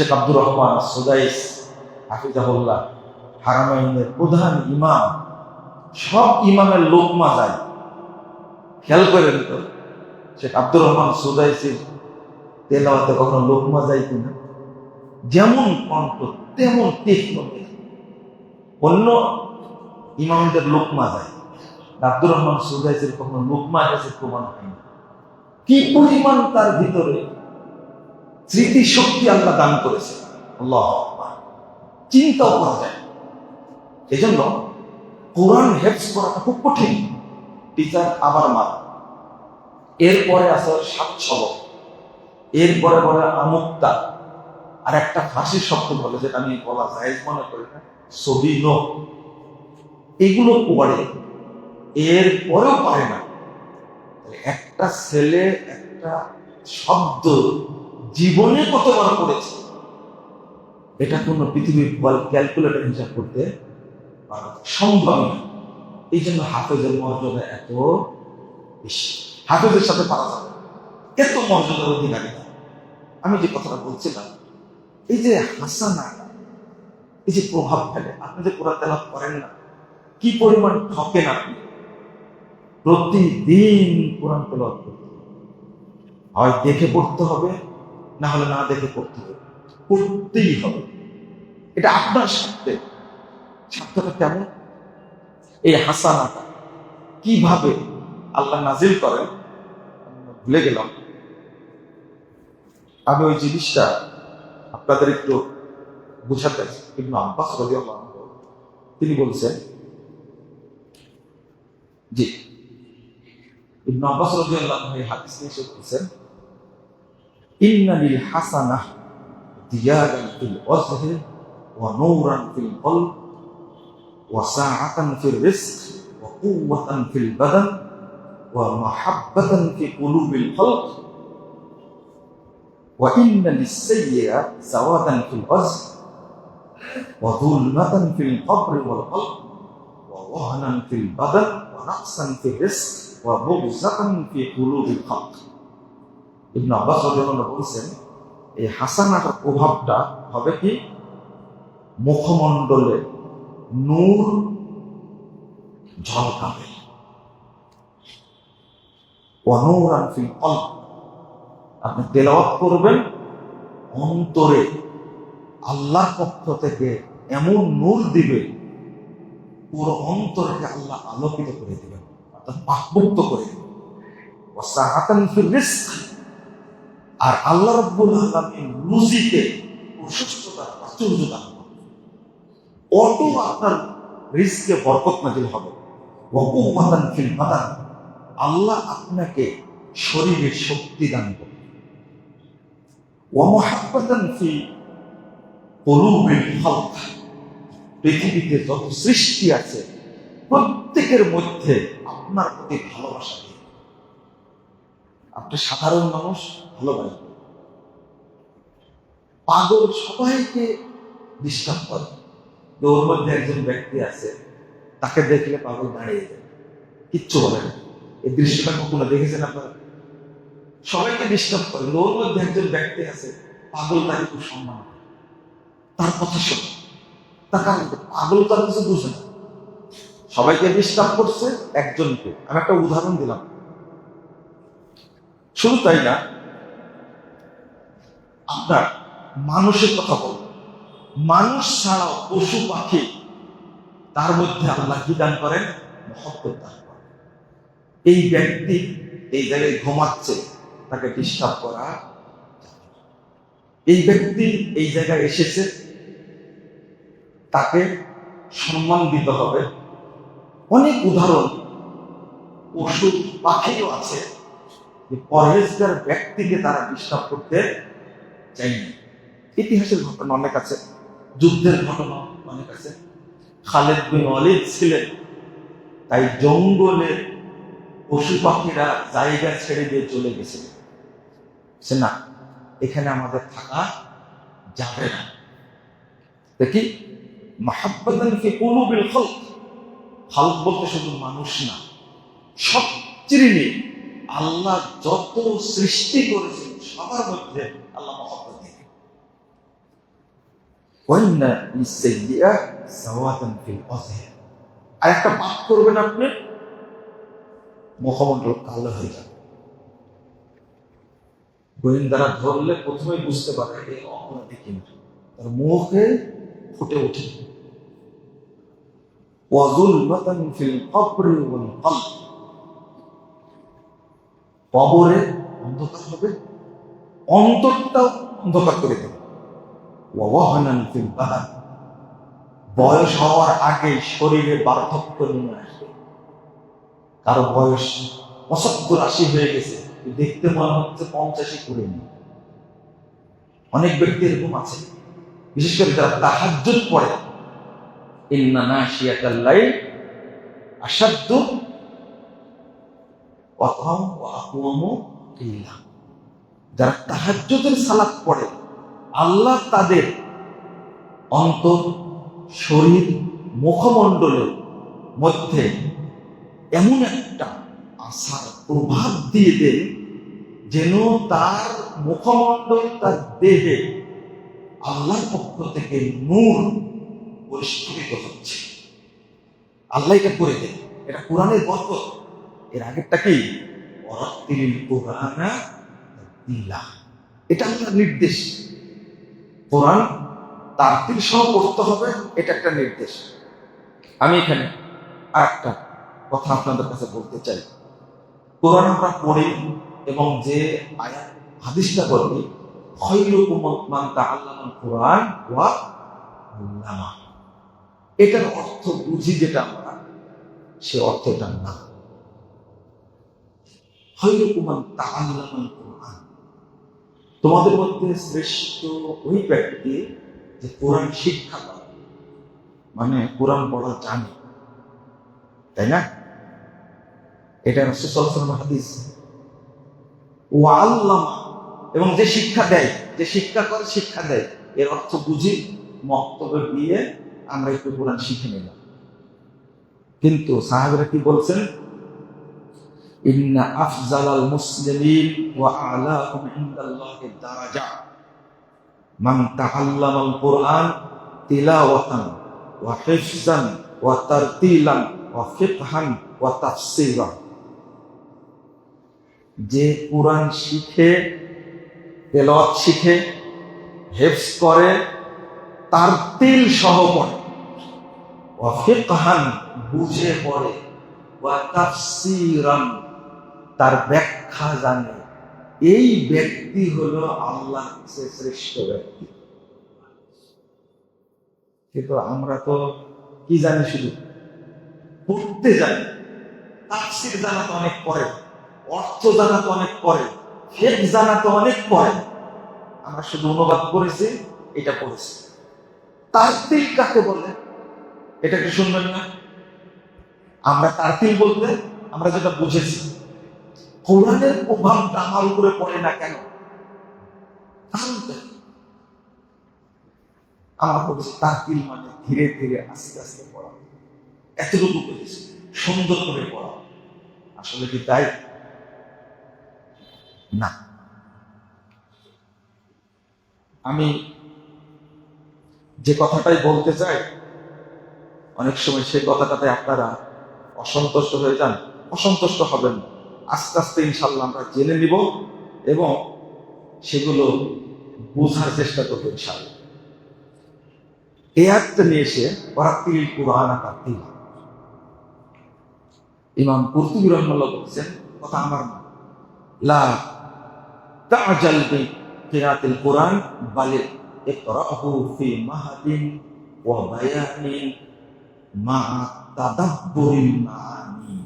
Sheikh Abdur Rahman Sudais হাফিজাহুল্লাহ হারামাইনের প্রধান ইমাম, সব ইমামের লোকমা যায়। খেয়াল করেন তো শেখ আব্দুর রহমান সুদাইসির তেলাওয়াতে কখনো লোকমা যায় কিনা? যেমন কণ্ঠ তেমন তীক্ষ্ণ। অন্য ইমামদের লোকমা যায়, আব্দুর রহমান সুদাইসির কখনো লোকমা গেছে প্রমাণ হয়নি। কি পরিমাণ তার ভিতরে স্মৃতি শক্তি আল্লাহ দান করেছে, আল্লাহ চিন্তাও করা যায়। এজন্য কোরআন হেফজ করাটা খুব কঠিন। টিচার আবার মার, এরপরে আছে সাত সবক, এরপরে বলে আমুক্তা, আর একটা ফাঁসির শব্দ বলে, যেটা আমি বলা জায়েজ মনে করি না, ছবি নো, এগুলো পড়ে, এরপরেও পারে না। একটা ছেলে একটা শব্দ জীবনে কতবার পড়েছে, এটা কোনো পৃথিবীর ক্যালকুলেটর হিসাব করতে সম্ভব না। এই জন্য হাফেজের মর্যাদা এত বেশি। হাফেজের সাথে পারা যাবে, এত মর্যাদার অধিকারী। আমি যে কথাটা বলছিলাম, এই যে হাসানা, এই যে প্রভাব ফেলে। আপনি যে কোরআন তেলাওয়াত করেন না, কি পরিমাণ ঠকেন আপনি। প্রতিদিন কোরআন তেলাওয়াত করতে হবে, হয় দেখে পড়তে হবে, না হলে না দেখে পড়তে হবে, পড়তেই হবে। এটা আপনার স্বার্থে। স্বার্থটা কেমন? এই হাসানাটা কিভাবে আল্লাহ নাজিল করেন ভুলে গেলাম। আমি ওই জিনিসটা আপনাদের একটু বুঝাতে চাই। ইবনে আব্বাস রাদিয়াল্লাহু আনহু তিনি বলছেন, জি, ইবনে আব্বাস রাদিয়াল্লাহু আনহু এই হাদিস নিয়ে এসে বলছেন, ইন্না লিল হাসানাহ দিয়ারান ফিল ওয়াজহি ওয়া নূরান ফিল কলব ওয়া সাআতান ফির রিজক ওয়া কুওয়াতান ফিল বাদান ওয়া মাহাব্বাতান ফি কুলুবিল খালক ওয়া ইন্না লিস-সাইয়্যিআ সাওয়াদান ফিল ওয়াজহ ওয়া যুলমাতান ফিল কবর ওয়াল কলব ওয়া ওয়াহনান ফিল বাদান ওয়া নাকসান ফির রিজক ওয়া বুগযাতান ফি কুলুবিল খালক। ইবনে আব্বাস রাদিয়াল্লাহু আনহু বলেছেন, এই হাসানাটার প্রভাবটা হবে কি, মুখমণ্ডলে নূর ঝলকাবে, ওয়া নূরান ফিল কলব, আপনি তেলাওয়াত করবেন, অন্তরে আল্লাহর পক্ষ থেকে এমন নূর দিবে, পুরো অন্তরকে আল্লাহ আলোকিত করে দিবেন, অর্থাৎ পাকমুক্ত করে দিবেন। ওয়া সাআতান ফির রিজক, আর আল্লাহ রাব্বুল আলামিন রুজিকে সুস্থতা প্রাচুর্য দান করবেন, অটো আপনার রিজকে বরকত নাযিল হবে। ওয়া কুওয়াতান ফিল বাদান, আল্লাহ আপনাকে শরীরে শক্তি দান করবেন। ওয়া মুহাব্বাতান ফি কুলুবিল খালক, পৃথিবীতে যত সৃষ্টি আছে প্রত্যেকের মধ্যে আপনার প্রতি ভালোবাসা দিয়ে, আপনি সাধারণ মানুষ ভালোবাসবেন, পাগল সবাইকে ডিস্টার্ব করে। ওর মধ্যে একজন ব্যক্তি আছে, তাকে দেখলে পাগল দাঁড়িয়ে যায়, কিচ্ছু বলে না। এই দৃশ্যটা কখনো দেখেছেন আপনারা? সবাইকে ডিস্টার্ব করে, ওর মধ্যে একজন ব্যক্তি আছে, পাগল তাকে খুব সম্মান করে, তার কথা শোনে, তার কারণ পাগল তার কিছু বুঝে না। সবাইকে ডিস্টার্ব করছে, একজনকে। আমি একটা উদাহরণ দিলাম, শুধু তাই না, আপনার মানুষের কথা বল, মানুষ ছাড়াও পশু পাখি, তার মধ্যে আল্লাহ কি দান করেন? মহব্বত দান করেন। এই ব্যক্তি এই জায়গায় ঘুমাচ্ছে, তাকে ডিস্টার্ব করা, এই ব্যক্তি এই জায়গায় এসেছে, তাকে সম্মান দিতে হবে। অনেক উদাহরণ পশু পাখিও আছে, পরহেজগার ব্যক্তিকে তারা ডিস্টার্ব করতে চায়নি। ইতিহাসের ঘটনা অনেক আছে, যুদ্ধের ঘটনা অনেক আছে। খালিদ বিন ওয়ালিদ ছিলেন, তাই জঙ্গলের পশু পাখিরা জায়গা ছেড়ে দিয়ে চলে গেছিলেন, সে না, এখানে আমাদের থাকা যাবে না। দেখি মাহাব্বাতান ফি কুলুবিল খালক, খালক বলতে শুধু মানুষ না, সব চিরুনি, আল্লাহ যত সৃষ্টি করেছেন সবার মধ্যে আল্লাহ মহব্বত দিয়েছেন। ওয়াইন্না লিসাইয়্যিআ সাওয়াতান ফিল আযহার, আর একটা পাপ করবেন আপনি, মুখমণ্ডল কালো হয়ে যাবে। গোয়েন্দারা ধরলে প্রথমেই বুঝতে পারে এই অপরাধী, কিন্তু তার মুখে ফুটে ওঠে ওয়াযুলমাতান ফিল কবরি ওয়াল কলব, কবরে অন্ধকার হবে, অন্তরটাও অন্ধকার করে দেবে। ওয়াওয়াহানান ফিল বাদান, বয়স হওয়ার আগে শরীরে বার্ধক্য নেমে আসবে। কারো বয়স ৭৫-৮০ হয়ে গেছে, দেখতে মনে হচ্ছে ৫০ করে নি। অনেক ব্যক্তি এরকম আছে, বিশেষ করে যারা তাহাজ্জুদ পড়ে। ইন্না নাশিয়াতাল লাইল আশাদ্দু ওয়াতআম ওয়া আকওয়ামু কিলা, যারা তাহাজ্জুদের সালাত পড়ে, আল্লাহ তাদের অন্তর, শরীর, মুখমণ্ডলের মধ্যে এমন একটা আশার প্রভাব দিয়ে দেন যেন তার মুখমণ্ডল, তার দেহে আল্লাহর পক্ষ থেকে নূর পরিস্ফুটিত হচ্ছে। আল্লাহ এটা করে দেন, এটা কোরআনের বরকত। এর আগেরটা কি? ওয়ারাত্তিলিল কুরআনা তারতিলা, এটা আল্লাহর নির্দেশ। কোরআন তারতিল সহ পড়তে হবে, এটা একটা নির্দেশ। আমি এখানে আরেকটা কথা আপনাদের কাছে বলতে চাই। কোরআন আমরা পড়ি এবং যে আয়াত হাদিসটা বলি, খায়রুকুম মান তাআল্লামাল কুরআন ওয়া আল্লামা, এটার অর্থ বুঝি যেটা আমরা, সে অর্থটা না। খায়রুকুম মান তাআল্লামাল কুরআন, তোমাদের মধ্যে শ্রেষ্ঠ ওই ব্যক্তি যে কোরআন শিক্ষা করে, মানে কোরআন পড়া জানে, তাই না? এটা রাসূল সাল্লাল্লাহু আলাইহি ওয়াসাল্লামের হাদিস। ওয়া আল্লামা, এবং যে শিক্ষা দেয়, যে শিক্ষা করে, শিক্ষা দেয়, এর অর্থ বুঝি মক্তবে গিয়ে আমরা একটু কোরআন শিখে নিলাম। কিন্তু সাহাবীরা কি বলছেন? ইন্না আফজালাল মুসলিমিন ওয়া আলাহুম ইনদাল্লাহি দারাজা মান তাআল্লামাল কুরআন তিলাওয়াতান ওয়া হিফজান ওয়া তারতিলান ওয়া ফিকহান ওয়া তাফসীরা, যে কুরআন শিখে, তেলাওয়াত শিখে, হিফজ করে, তারতিল সহ পড়ে, ওয়া ফিকহান বুঝে পড়ে, ওয়া তাফসীরান তার ব্যাখ্যা জানে, এই ব্যক্তি হলো আল্লাহর কাছে শ্রেষ্ঠ ব্যক্তি। কিন্তু আমরা তো কি জানি? শুধু পড়তে জানি, তাফসীর জানা তো অনেক পরে, অর্থ জানা তো অনেক পরে, ফিকহ জানা তো অনেক পরে। আমরা শুধু অনুবাদ করেছি, এটা পড়েছি। তারতিল কাকে বলে এটা কি শুনবেন না? আমরা তারতিল বলতে আমরা যেটা বুঝেছি, কোরআনের প্রভাবটা আমার উপরে পড়ে না কেন? আমরা বলছি তারতিল মানে ধীরে ধীরে আস্তে আস্তে পড়া, এতটুকু বলেছি, সুন্দর করে পড়া। আসলে কি তাই? না। আমি যে কথাটাই বলতে চাই, অনেক সময় সেই কথাটাতে আপনারা অসন্তুষ্ট হয়ে যান। অসন্তুষ্ট হবেন, আস্তে আস্তে ইনশাল্লাহ আমরা জেনে নিব এবং সেগুলো বোঝার চেষ্টা করবো ইনশাল্লাহ। এই আয়াতটা নিয়ে এসে ওয়ারাত্তিলিল কুরআনা তারতিলা, ইমাম কুরতুবী রাহিমাহুল্লাহ বলছেন, কথা আমার না, লা তা'জাল বিকিরাতিল কুরআন বাল ইকরাহু ফি মাহাদিন ওয়া বায়ানিন মা তাদাব্বুরিল মাআনি।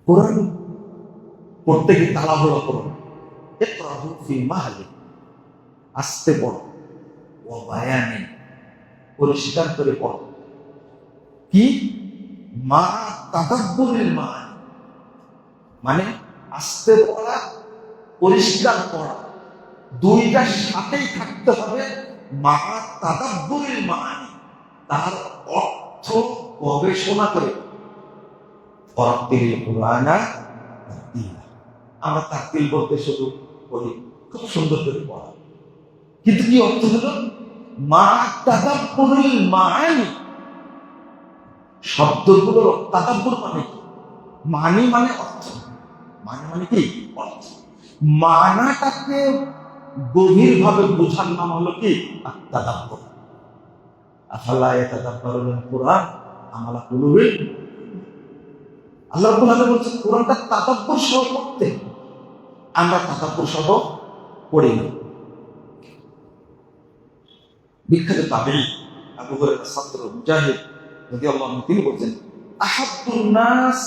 কোরআন পড়তে গিয়ে তাড়াহুড়ো করো, ইকরাহু ফি মাহাদিন, আস্তে পড়ো, ওয়া বায়ানিন, পরিষ্কার করে পড়ো। কি? মা তাদাব্বুরিল মাআনি, মানে আস্তে পড়া, পরিষ্কার পড়া, দুইটার সাথেই থাকতে হবে। মা তাদাব্বুরিল মাআনি, তার অর্থ গবেষণা করে। ওয়ারাত্তিলিল কুরআনা তারতিলা, আমরা তারতিল বলতে শুধু বলি খুব সুন্দর করে পড়া, কিন্তু কি অর্থ হলো? মা তাদাব্বুরুল মাআনি, শব্দগুলোর তাদাব্বুর মানে কি? মানি মানে অর্থ, মানে মানে কি অর্থ, মানাটাকে গভীরভাবে বোঝার নাম হলো কি আত-তাদাব্বুর। আফালা ইয়াতাদাব্বারুল কুরআন আম আলা কুলুবিন, আল্লাহ রাব্বুল আলামিন বলছেন কোরআনটা তাদাব্বুর সহ পড়তে, আমরা তাদাব্বুর সহ পড়ি না। বিখ্যাত তাবেঈ আবু হুরায়রা ছাত্র মুজাহিদ রাদিয়াল্লাহু আনহু তিনি বলছেন, আহাব্বুন নাস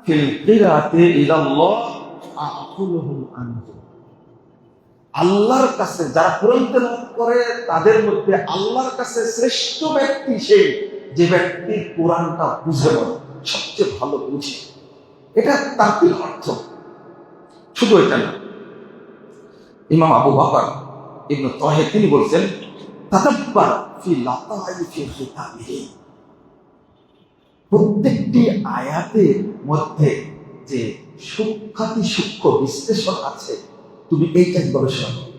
ফিল কিরাতি ইলাল্লাহ আকুলুহুম আনহু, আল্লাহর কাছে যারা কোরআন তেলাওয়াত করে তাদের মধ্যে আল্লাহর কাছে শ্রেষ্ঠ ব্যক্তি সেই যে ব্যক্তি কোরআনটা বুঝে বলে, সবচেয়ে ভালো বুঝে। এটা তার অর্থ। শুধু এটা না, ইমাম আবু বকর ইবনে তাহের তিনি বলছেন, তাদাব্বার ফি লাতাইফি খিতাবিহি, প্রত্যেকটি আয়াতের মধ্যে যে সূক্ষ্ম বিশ্লেষণ আছে তুমি এইটা গবেষণা করো।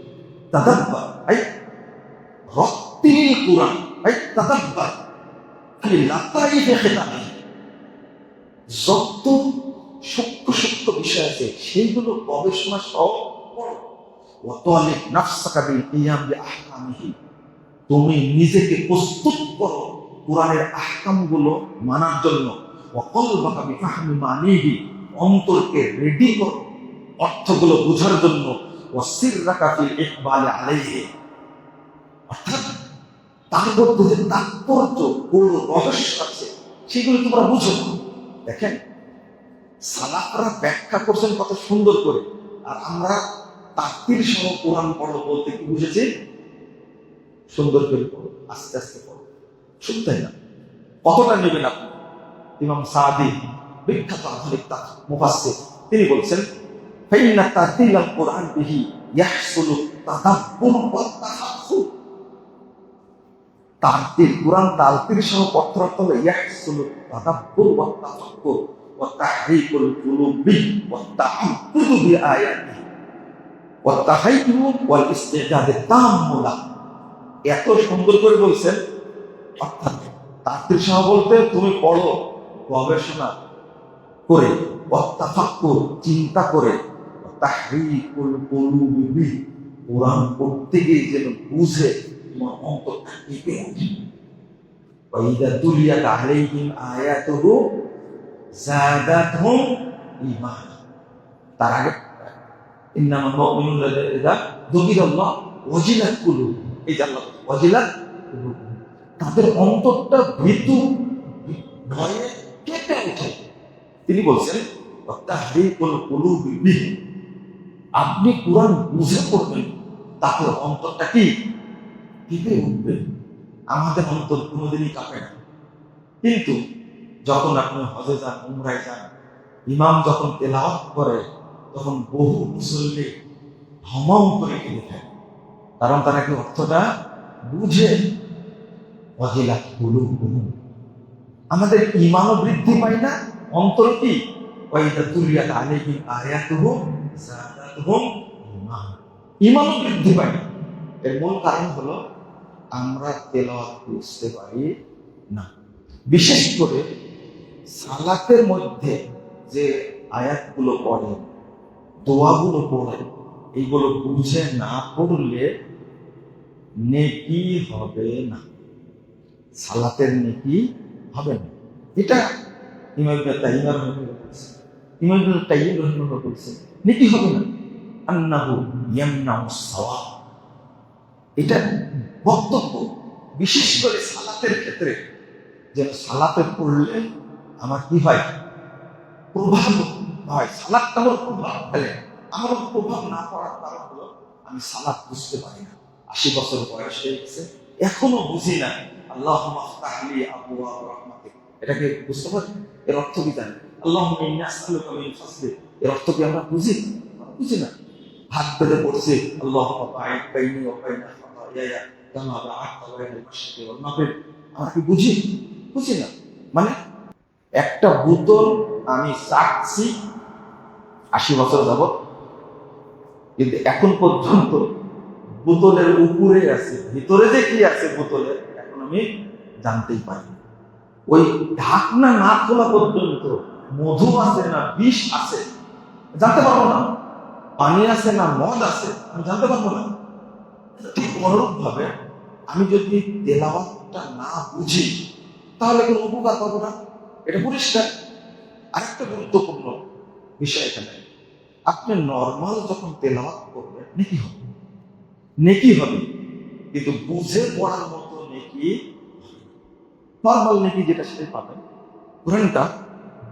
তাদাব্বার আই রক্তিল কুরআন, আই তাদাব্বার ফি লাতাইফি খিতাবিহি, যত সূক্ষ্ম বিষয় আছে সেইগুলো গবেষণা সহ পড়ো। ওয়া তালিব নাফসাকা বিল কিয়াম বিআহকামিহি, তুমি নিজেকে প্রস্তুত করো কোরআনের আহকামগুলো মানার জন্য। ওয়া কলবাকা বিফাহমি মানিহি, অন্তরকে রেডি করো অর্থগুলো বোঝার জন্য। ওয়া সিররাকা ফিল ইকবালি আলাইহি, অর্থাৎ তার মধ্যে যে তাৎপর্য বড় রহস্য আছে সেগুলো তোমরা বুঝো। দেখেন সালাফরা ব্যাখ্যা করছেন কত সুন্দর করে, আর আমরা তাকবীর সহ কোরআন পড়ো বলতে কি বুঝেছি? সুন্দর করে পড়ো, আস্তে আস্তে পড়ো, শুনতেই না। কতটা নেবেন আপনি? ইমাম সাদি বিখ্যাত আধুনিক মুফাসসির তিনি বলছেন, ফাইন্না তারতিলাল কোরআন বিহি ইয়াহসুলু তাদাব্বুর ওয়া তাফাক্কুর, তারতিল কোরআন তারতিল সহ পত্রার্থ হলো ইয়াহসুলু তাদাব্বুর ওয়া তাফাক্কুর ওয়া তাহরিকুল কুলুবি ওয়া তাআব্বুদু বিআয়াতিহি ওয়া তাহাইয়ুব ওয়াল ইস্তিদাদ তাম্মুলা। এত সুন্দর করে বলছেন, অর্থাৎ তাফসীর সহ বলতে তুমি পড়ো গবেষণা করে, ওয়াতাফাক্কুর চিন্তা করে, তাহরিকুল কুলুবি কোরআন পড়তে গিয়ে যেন বুঝে তোমার অন্তরটা কেঁপে ওঠে। ওয়া ইযা তুলিয়াত আলাইহিম আয়াতুহু যাদাতহুম ঈমানা, তার আগে ইন্নামাল মুমিনুনা ইযা যুকিরাল্লাহ ওয়াজিলাত কুলুবুহুম, এই যে আল্লাহ ওয়াজিলাত কুলুবুহুম, তাদের অন্তরটা ভীতু ভয়ে কেঁপে ওঠে। তিনি বলছেন তাহরিকুল কুলুবি বিহি, আপনি কোরআন বুঝে পড়বেন তাতে অন্তরটা কি কেঁপে উঠবে। আমাদের অন্তর কোনোদিনই কাঁপে না, কিন্তু যখন আপনি হজে যান, উমরায় যান, ইমাম যখন তেলাওয়াত করে তখন বহু মুসল্লি ধমাও করে কেঁদে থাকে, কারণ তারা কি অর্থটা বুঝে। ওয়াজিলাত কুলুবুহুম, আমাদের ঈমানও বৃদ্ধি পায় না, অন্তর কি ওয়া ইযা তুলিয়াত আলাইহিম আয়াতুহু যাদাতহুম ঈমানা, ঈমানও বৃদ্ধি পায় না। এর মূল কারণ হলো আমরা তেলাওয়াত বুঝতে পারি না। বিশেষ করে সালাতের মধ্যে যে আয়াতগুলো পড়েন, দোয়াগুলো পড়েন, এইগুলো বুঝে না পড়লে নেকি হবে না, সালাতের নেকি হবে না। এটা ইমাম ইবনে তাইমিয়া রাহিমাহুল্লাহ বলেছেন, ইমাম ইবনে তাইমিয়া রাহিমাহুল্লাহ বলেছেন নেকি হবে না, আন্নাহু ইয়ামনাউস সাওয়াব। এটা বক্তব্য বিশেষ করে সালাতের ক্ষেত্রে, যেন সালাতে পড়লে আমার কি হয়, প্রভাব হয়, সালাতটা আমার প্রভাব ফেলে। আমার প্রভাব না পড়ার কারণ হলো আমি সালাত বুঝতে পারি না, 80 বছর বয়স হয়ে গেছে, এখনো বুঝি না আল্লাহুম্মা আফতাহলি আবওয়াব রাহমাতিক, এটাকে বুঝতে পারি? এর অর্থ কি জানি? আল্লাহুম্মা ইন্নী আসআলুকা মিন ফাজলিক, এর অর্থ কি আমরা বুঝি? বুঝি না। হাত বেঁধে পড়ছে আল্লাহুম্মা বা'ইদ বাইনি ওয়া বাইনা খাতায়ায়া কামা বা'আদতা বাইনাল মাশরিকি ওয়াল মাগরিব, আমরা কি বুঝি? বুঝি না। মানে একটা বোতল আমি চাচ্ছি 80 বছর যাবত, কিন্তু এখন পর্যন্ত বোতলের উপরে আছে, ভিতরে যে কি আছে বোতলের এখন আমি জানতেই পারি। ওই ঢাকনা না খোলা পর্যন্ত মধু আছে না বিষ আছে জানতে পারবো না, পানি আছে না মদ আছে আমি জানতে পারবো না। ঠিক অনুরূপ ভাবে আমি যদি তেলাওয়াতটা না বুঝি তাহলে কোনো উপকার পাবো না, এটা পরিষ্কার। আরেকটা গুরুত্বপূর্ণ বিষয় এখানে, আপনি নর্মাল যখন তেলাওয়াত করবেন নেকি হবে, নেকি হবে, কিন্তু বুঝে পড়ার মতো নেকি, নর্মাল নেকি যেটা সেটাই পাবেন। কোরআনটা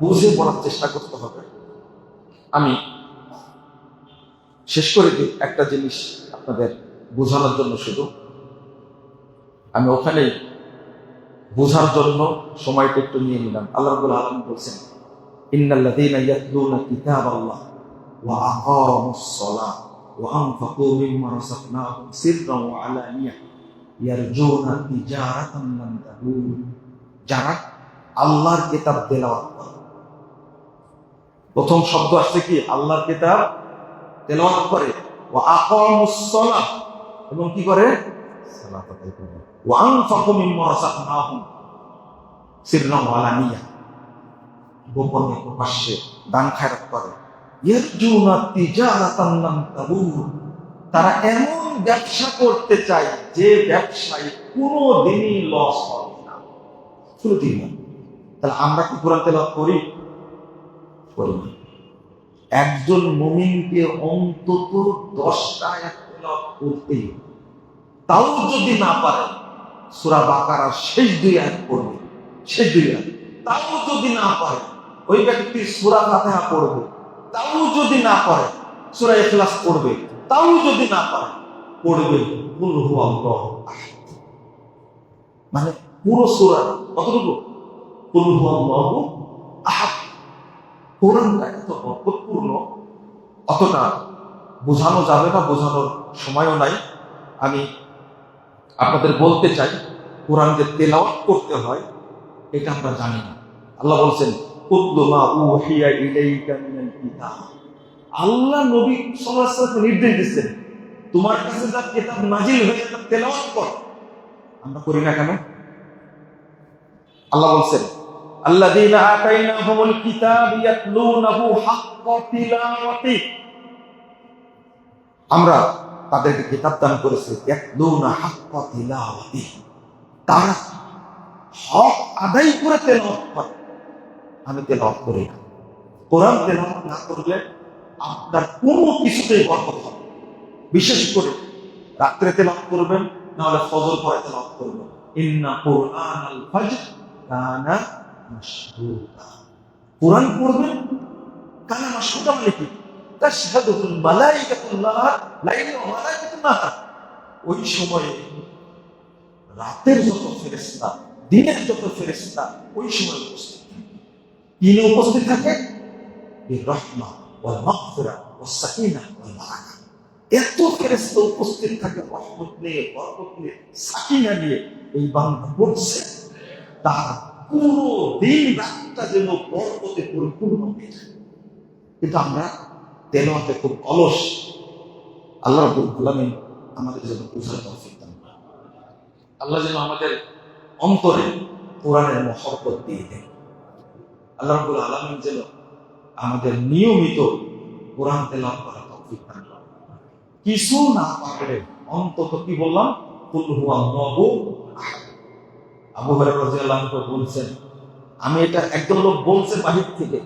বুঝে পড়ার চেষ্টা করতে হবে। আমি শেষ করে দিই একটা জিনিস আপনাদের বোঝানোর জন্য, শুধু আমি ওখানেই বোঝার জন্য সময়টা একটু নিয়ে নিলাম। আল্লাহ রাব্বুল আলামিন বলছেন, ইন্নাল্লাযীনা ইয়াতলুনা কিতাবাল্লাহ ওয়া আকামুস সালাহ ওয়া আনফাকু মিম্মা রাযাকনাহুম সিররান ওয়া আলানিয়া ইয়ারজুনা তিজারাতান লান তাবুর। যারা আল্লাহর কিতাব তেলাওয়াত করে, প্রথম শব্দ আসছে কি, আল্লাহর কিতাব তেলাওয়াত করে, ওয়া আকামুস সালাহ, এবং কি করে, সালাত আদায় করে, ওয়া আনফাকু মিম্মা রাযাকনাহুম সিররান ওয়া আলানিয়া, গোপনে প্রকাশ্যে দান খায়রাত করে, ইয়ারজুনা তিজারাতান লান তাবুর, তারা এমন ব্যবসা করতে চায় যে ব্যবসায় কোনোদিনই লস হবে না, কোনোদিন না। তাহলে আমরা কি কোরআন তেলাওয়াত করি? করি না। একজন মুমিনকে অন্তত 10টা আয়াত তেলাওয়াত করতেই হবে। তাও যদি না পারে সূরা বাকারার শেষ 2 আয়াত পড়বে, শেষ 2 আয়াত। তাও যদি না পারে ওই ব্যক্তি সূরা ফাতিহা পড়বে, তাও যদি না পারে সূরা ইখলাস পড়বে, তাও যদি না পারে পড়বে কুল হুয়াল্লাহু আহাদ। মানে পুরো সূরা কতটুকু? কুল হুয়াল্লাহু আহাদ। কোরআনটা এত বরকতপূর্ণ, অতটা বোঝানো যাবে না, বোঝানোর সময়ও নাই। আমি আপনাদের বলতে চাই, কোরআন যে তেলাওয়াত করতে হয় এটা আমরা জানি না। আল্লাহ বলছেন, উতলু মা উহিয়া ইলাইকা মিনাল কিতাব। আল্লাহ নবী সাল্লাল্লাহু আলাইহি ওয়াসাল্লামকে নির্দেশ দিচ্ছেন, তোমার কাছে যা কিতাব নাজিল হয়েছে তা তেলাওয়াত কর। আমরা করি না কেন? আল্লাহ বলছেন, আল্লাযীনা আতাইনাহুমুল কিতাব ইয়াতলুনাহু হাক্কা তিলাওয়াতি। আমরা তাদেরকে কিতাব দান করেছি, ইয়াতলুনা হাক্কা তিলাওয়াতি, তারা হক আদায় করে তেলাওয়াত করে। আমি তেলাওয়াত করি না। কোরআন তেলাওয়াত না করলে আপনার কোনো কিছুতেই বরকত হবে। বিশেষ করে রাত্রে তেলাওয়াত করবেন, না হলে ফজর পরে তেলাওয়াত করবেন। ইন্না কুরআনাল ফাজর কানা মাশহুদা। কোরআন পড়বেন কানা মাশহুদা মানে কি? তাশহাদুল মালাইকাতুল্লাহ লাইলি ওয়া মালাইকাতুন নাহার। ওই সময়ে রাতের যত ফেরেশতা, দিনের যত ফেরেশতা ওই সময় উপস্থিত থাকে। কিনে উপস্থিত থাকে? বিরহমা ওয়াল মাগফিরা ওয়াস সাকিনা ওয়াল বারাকা। এত ফেরেশতা উপস্থিত থাকে রহমত নিয়ে, বরকত নিয়ে, সাকিনা নিয়ে। এই বান্দা পড়ছে, তার পুরো দিন রাতটা যেন বরকতে পরিপূর্ণ হয়ে যায়। কিন্তু আমরা তেলাওয়াতে খুব অলস। আল্লাহ রাব্বুল আলামিন আমাদের জন্য বুঝার তৌফিক দান করেন। আল্লাহ যেন আমাদের অন্তরে কোরআনের মহব্বত দিয়ে দেন। আল্লাহ রাব্বুল আলামিন যেন আমাদের নিয়মিত কোরআন তেলাওয়াত করার তৌফিক দান করেন। কিছু না পারলে অন্তত কি বললাম, কুল হুয়াল্লাহু আহাদ। আবু হুরায়রা রাদিয়াল্লাহু আনহু বলছেন, আমি এটা একদম লোক বলছে বাহির থেকে,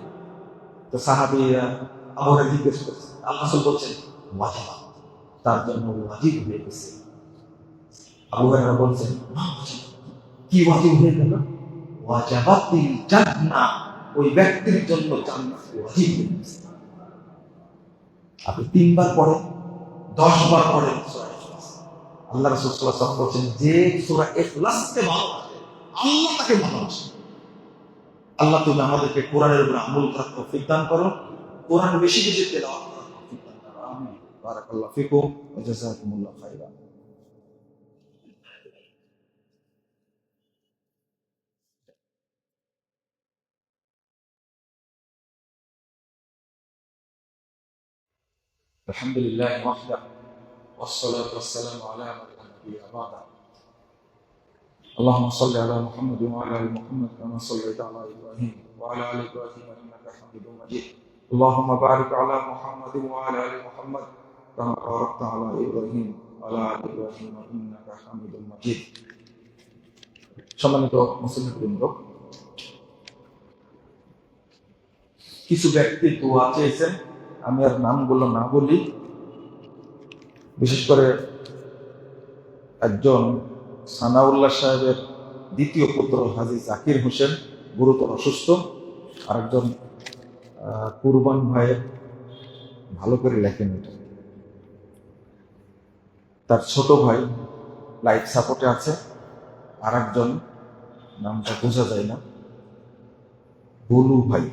তো সাহাবীরা আবু হুরায়রা জিজ্ঞেস করছে, আল্লাহ রাসূল বলছেন ওয়াজিব, তার জন্য ওয়াজিব হয়ে গেছে। আবু হুরায়রা বলছেন, কি ওয়াজিব হয়ে গেল? ওয়াজাবাতিল জান্নাহ, ওই ব্যক্তির জন্য জান্নাত ওয়াজিব হয়ে গেছে। আপনি 3 বার পড়েন, 10 বার পড়েন সূরা ইখলাস। আল্লাহ রাসূল সাল্লাল্লাহু আলাইহি ওয়াসাল্লাম বলেন, যে সূরা ইখলাসকে ভালোবাসে আল্লাহ তাকে ভালোবাসে। আল্লাহ তুমি আমাদেরকে কোরআনের উপর আমল করার তৌফিক দান করো, কোরআন বেশি বেশি তেলাওয়াত করার তৌফিক দান করো। আমিন। বারাকাল্লাহু ফিকুম ওয়া জাযাকুমুল্লাহু খাইরান। আলহামদুলিল্লাহি ওয়াহদাহু والصلاة والسلام على من لا نبي بعده اللهم صل على محمد وعلى ال محمد كما صليت على ابراهيم وعلى ال ابراهيم انك حميد مجيد اللهم بارك على محمد وعلى ال محمد كما باركت على ابراهيم وعلى ال ابراهيم انك حميد مجيد সম্মানিত মুসলিমবৃন্দ, কিছু ব্যক্তি দোয়া চেয়েছেন, আমি আর নামগুলো না বলি। বিশেষ করে একজন সানাউল্লাহ সাহেবের দ্বিতীয় পুত্র হাজী জাকির হোসেন গুরুতর অসুস্থ, আরেকজন কুরবান ভাইয়ের, ভালো করে লেখেন এটা, তার ছোট ভাই লাইফ সাপোর্টে আছে, আরেকজন নামটা বোঝা যায় না, বুলু ভাই।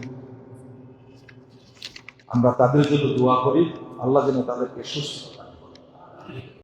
আমরা তাদের জন্য দোয়া করি, আল্লাহ যেন তাদেরকে সুস্থ